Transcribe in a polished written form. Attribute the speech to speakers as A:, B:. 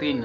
A: 3،